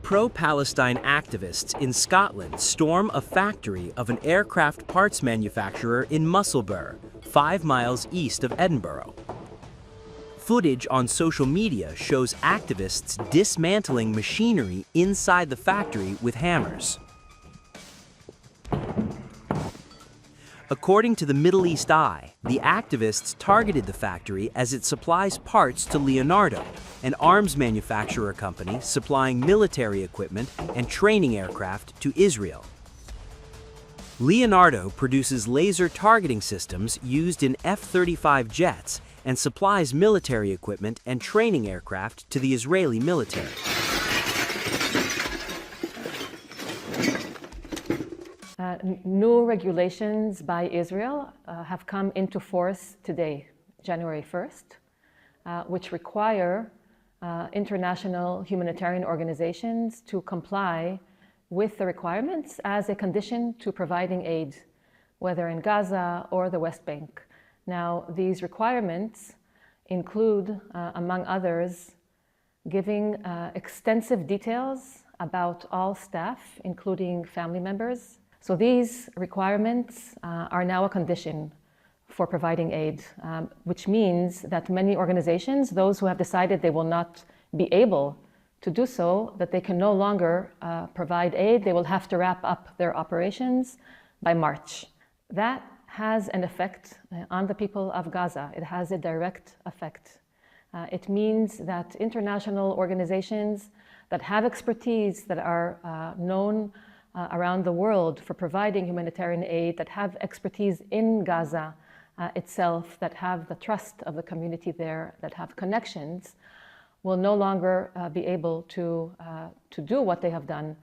Pro-Palestine activists in Scotland storm a factory of an aircraft parts manufacturer in Musselburgh, 5 miles east of Edinburgh. Footage on social media shows activists dismantling machinery inside the factory with hammers. According to the Middle East Eye, the activists targeted the factory as it supplies parts to Leonardo, an arms manufacturer company supplying military equipment and training aircraft to Israel. Leonardo produces laser targeting systems used in F-35 jets and supplies military equipment and training aircraft to the Israeli military. New regulations by Israel have come into force today, January 1st, which require international humanitarian organizations to comply with the requirements as a condition to providing aid, whether in Gaza or the West Bank. Now, these requirements include, among others, giving extensive details about all staff, including family members. So these requirements are now a condition for providing aid, which means that many organizations, those who have decided they will not be able to do so, that they can no longer provide aid, they will have to wrap up their operations by March. That has an effect on the people of Gaza. It has a direct effect. It means that international organizations that have expertise, that are known around the world for providing humanitarian aid, that have expertise in Gaza itself, that have the trust of the community there, that have connections, will no longer be able to do what they have done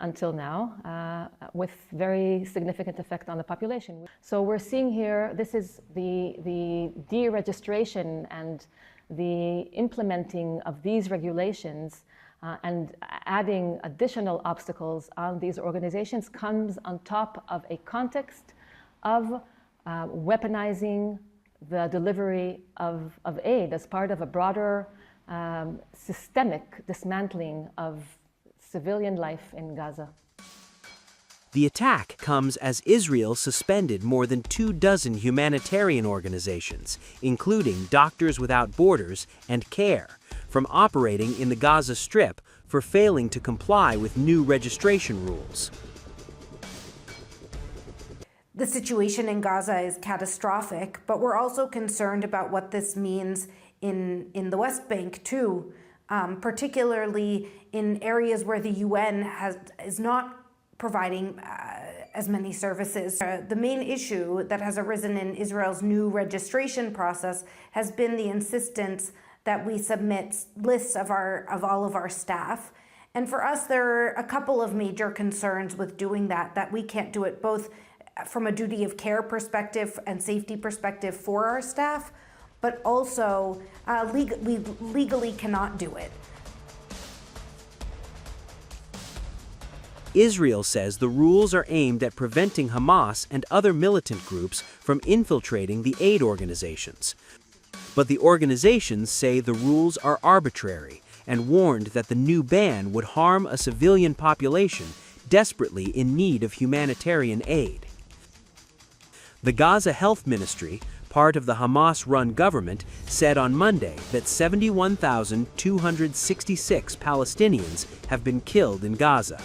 until now, with very significant effect on the population. So we're seeing here, this is the deregistration and the implementing of these regulations and adding additional obstacles on these organizations comes on top of a context of weaponizing the delivery of aid as part of a broader systemic dismantling of civilian life in Gaza. The attack comes as Israel suspended more than 24 humanitarian organizations, including Doctors Without Borders and CARE, from operating in the Gaza Strip for failing to comply with new registration rules. The situation in Gaza is catastrophic, but we're also concerned about what this means in the West Bank too, particularly in areas where the UN is not providing as many services. The main issue that has arisen in Israel's new registration process has been the insistence that we submit lists of all of our staff. And for us, there are a couple of major concerns with doing that we can't do it both from a duty of care perspective and safety perspective for our staff, but also we legally cannot do it. Israel says the rules are aimed at preventing Hamas and other militant groups from infiltrating the aid organizations. But the organizations say the rules are arbitrary and warned that the new ban would harm a civilian population desperately in need of humanitarian aid. The Gaza Health Ministry, part of the Hamas-run government, said on Monday that 71,266 Palestinians have been killed in Gaza.